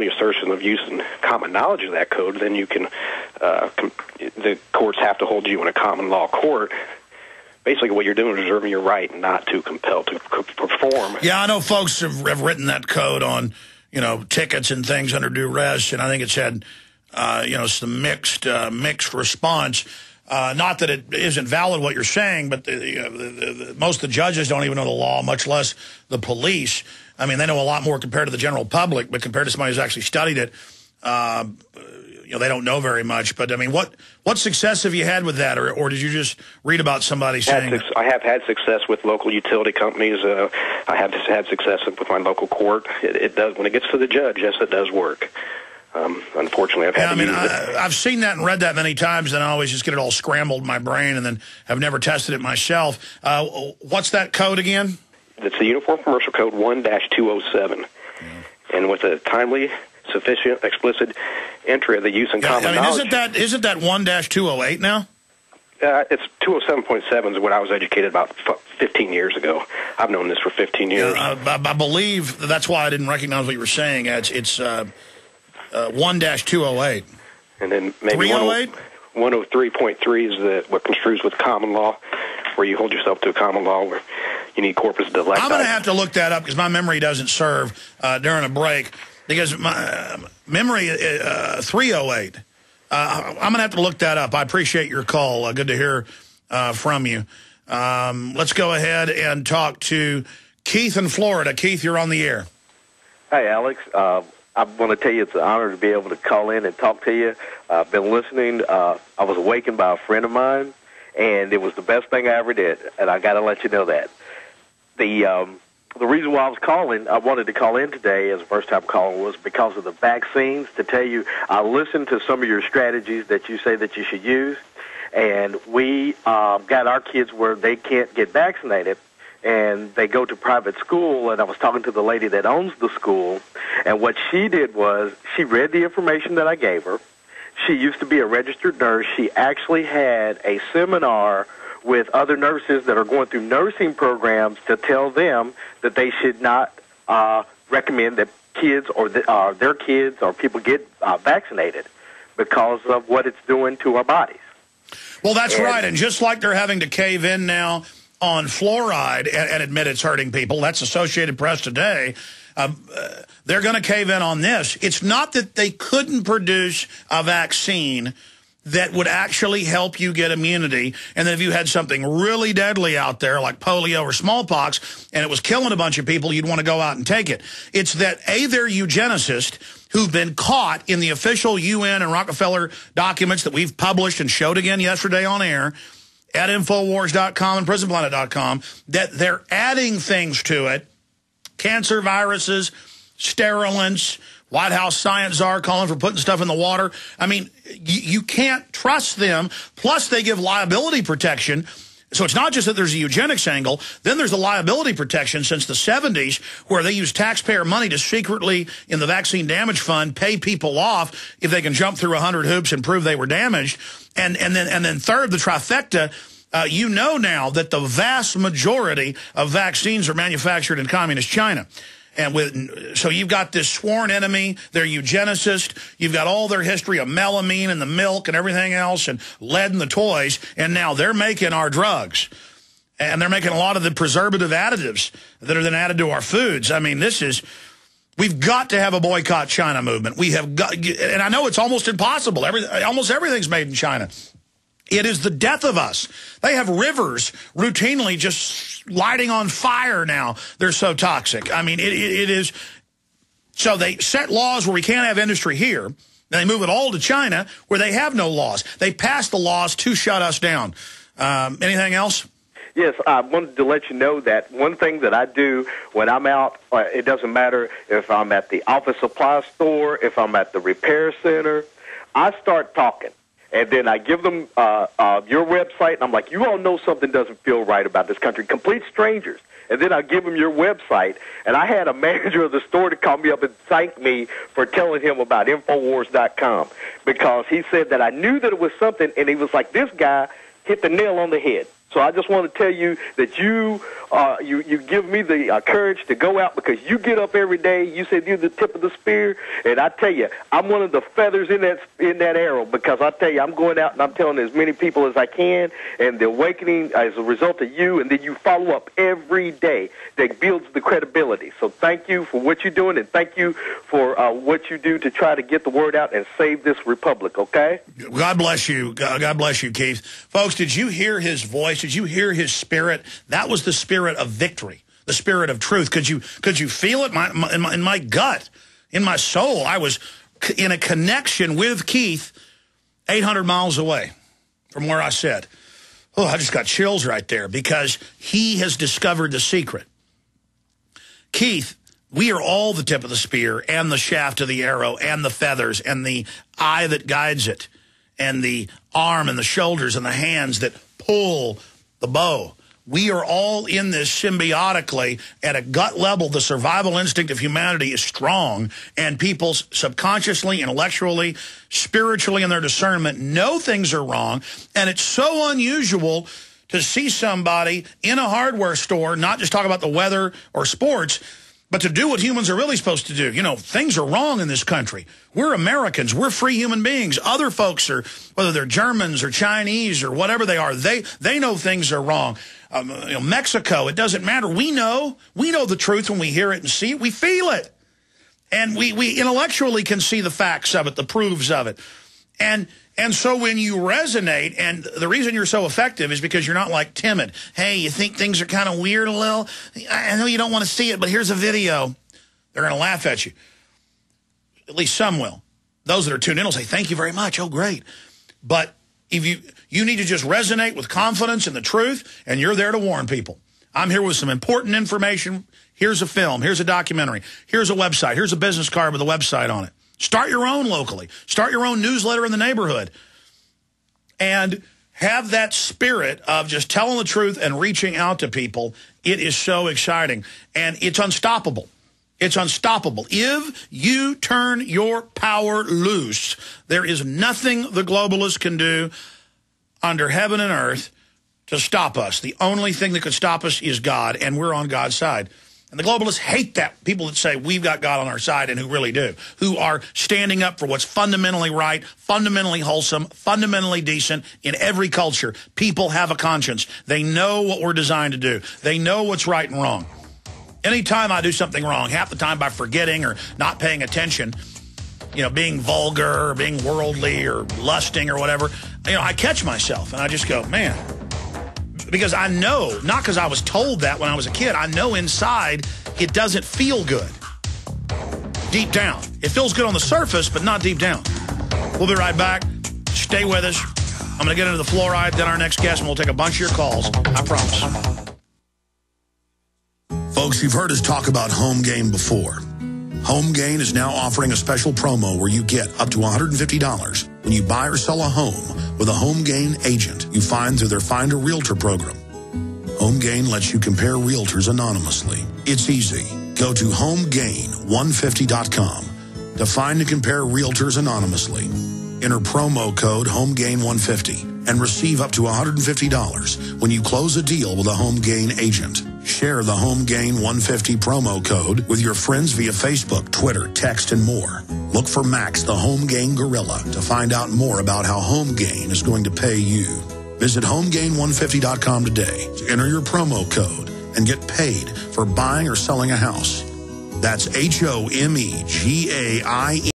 the assertion of use and common knowledge of that code, then you can, the courts have to hold you in a common law court. Basically, what you're doing is reserving your right not to compel to perform. Yeah, I know folks have written that code on, you know, tickets and things under duress, and I think it's had, you know, some mixed response. Not that it isn't valid what you're saying, but most of the judges don't even know the law, much less the police. I mean, they know a lot more compared to the general public, but compared to somebody who's actually studied it, you know, they don't know very much. But, I mean, what success have you had with that, or did you just read about somebody saying... I have had success with local utility companies. I have had success with my local court. It does, when it gets to the judge, yes, it does work. Unfortunately, I've had to use it. I've seen that and read that many times, and I always just get it all scrambled in my brain, and then have never tested it myself. What's that code again? It's the Uniform Commercial Code 1-207. And with a timely, sufficient, explicit entry of the use and common knowledge... Isn't that 1-208 now? It's 207.7 is what I was educated about 15 years ago. I've known this for 15 years. I believe that's why I didn't recognize what you were saying. It's 1-208. And then maybe 308? 103.3 is what construes with common law, where you hold yourself to a common law where you need corpus delicti. I'm going to have to look that up because my memory doesn't serve during a break. Because my memory, 308. I'm going to have to look that up. I appreciate your call. Good to hear from you. Let's go ahead and talk to Keith in Florida. Keith, you're on the air. Hey, Alex. I want to tell you it's an honor to be able to call in and talk to you. I've been listening. I was awakened by a friend of mine, and it was the best thing I ever did, and I got to let you know that. The reason why I wanted to call in today as a first-time caller was because of the vaccines. To tell you, I listened to some of your strategies that you say that you should use, and we got our kids where they can't get vaccinated, and they go to private school, and I was talking to the lady that owns the school, and what she did was she read the information that I gave her. She used to be a registered nurse. She actually had a seminar with other nurses that are going through nursing programs to tell them that they should not recommend that kids or their kids or people get vaccinated because of what it's doing to our bodies. Well, that's right. And just like they're having to cave in now on fluoride and admit it's hurting people, that's Associated Press today, they're going to cave in on this. It's not that they couldn't produce a vaccine that would actually help you get immunity, and then if you had something really deadly out there like polio or smallpox and it was killing a bunch of people, you'd want to go out and take it. It's that, A, they're eugenicists who've been caught in the official UN and Rockefeller documents that we've published and showed again yesterday on air at Infowars.com and PrisonPlanet.com, that they're adding things to it, cancer viruses, sterilants, White House science czar calling for putting stuff in the water. I mean, you can't trust them. Plus, they give liability protection. So it's not just that there's a eugenics angle. Then there's the liability protection since the 70s, where they use taxpayer money to secretly, in the Vaccine Damage Fund, pay people off if they can jump through 100 hoops and prove they were damaged. And then third, the trifecta. You know now that the vast majority of vaccines are manufactured in communist China. And so you've got this sworn enemy, they're eugenicists, you've got all their history of melamine and the milk and everything else and lead in the toys, and now they're making our drugs. And they're making a lot of the preservative additives that are then added to our foods. I mean, we've got to have a boycott China movement. We have got, and I know it's almost impossible. Almost everything's made in China. It is the death of us. They have rivers routinely just lighting on fire now. They're so toxic. I mean, it is. So they set laws where we can't have industry here. Then they move it all to China where they have no laws. They pass the laws to shut us down. Anything else? Yes, I wanted to let you know that one thing that I do when I'm out, it doesn't matter if I'm at the office supply store, if I'm at the repair center, I start talking. And then I give them your website, and I'm like, you all know something doesn't feel right about this country. Complete strangers. And then I give them your website, and I had a manager of the store to call me up and thank me for telling him about Infowars.com because he said that I knew that it was something, and he was like, this guy hit the nail on the head. So I just want to tell you that you give me the courage to go out, because you get up every day. You said you're the tip of the spear, and I tell you, I'm one of the feathers in that arrow, because I tell you, I'm going out and I'm telling as many people as I can, and the awakening as a result of you, and then you follow up every day that builds the credibility. So thank you for what you're doing, and thank you for what you do to try to get the word out and save this republic, okay? God bless you. God bless you, Keith. Folks, did you hear his voice? Did you hear his spirit? That was the spirit of victory, the spirit of truth. Could you feel it in my gut, in my soul? I was in a connection with Keith 800 miles away from where I said. Oh, I just got chills right there, because he has discovered the secret. Keith, we are all the tip of the spear and the shaft of the arrow and the feathers and the eye that guides it and the arm and the shoulders and the hands that pull the bow. We are all in this symbiotically. At a gut level, the survival instinct of humanity is strong, and people subconsciously, intellectually, spiritually, in their discernment know things are wrong. And it's so unusual to see somebody in a hardware store not just talk about the weather or sports, but to do what humans are really supposed to do. You know, things are wrong in this country. We're Americans. We're free human beings. Other folks are, whether they're Germans or Chinese or whatever they are, they know things are wrong. Mexico, it doesn't matter. We know the truth when we hear it and see it. We feel it. And we intellectually can see the facts of it, the proofs of it. And so when you resonate, and the reason you're so effective is because you're not like timid. Hey, you think things are kind of weird a little? I know you don't want to see it, but here's a video. They're going to laugh at you. At least some will. Those that are tuned in will say, thank you very much. Oh, great. But if you need to just resonate with confidence in the truth, and you're there to warn people. I'm here with some important information. Here's a film. Here's a documentary. Here's a website. Here's a business card with a website on it. Start your own locally. Start your own newsletter in the neighborhood. And have that spirit of just telling the truth and reaching out to people. It is so exciting. And it's unstoppable. It's unstoppable. If you turn your power loose, there is nothing the globalists can do under heaven and earth to stop us. The only thing that could stop us is God, and we're on God's side. And the globalists hate that. People that say we've got God on our side, and who really do, who are standing up for what's fundamentally right, fundamentally wholesome, fundamentally decent in every culture. People have a conscience. They know what we're designed to do. They know what's right and wrong. Anytime I do something wrong, half the time by forgetting or not paying attention, being vulgar or being worldly or lusting or whatever, I catch myself and I just go, man. Because I know, not because I was told that when I was a kid, I know inside it doesn't feel good. Deep down. It feels good on the surface, but not deep down. We'll be right back. Stay with us. I'm going to get into the fluoride, then our next guest, and we'll take a bunch of your calls. I promise. Folks, you've heard us talk about HomeGain before. HomeGain is now offering a special promo where you get up to $150 when you buy or sell a home with a HomeGain agent you find through their Find a Realtor program. HomeGain lets you compare realtors anonymously. It's easy. Go to HomeGain150.com to find and compare realtors anonymously. Enter promo code HomeGain150 and receive up to $150 when you close a deal with a HomeGain agent. Share the HomeGain 150 promo code with your friends via Facebook, Twitter, text, and more. Look for Max, the HomeGain Gorilla, to find out more about how HomeGain is going to pay you. Visit HomeGain150.com today to enter your promo code and get paid for buying or selling a house. That's HomeGain.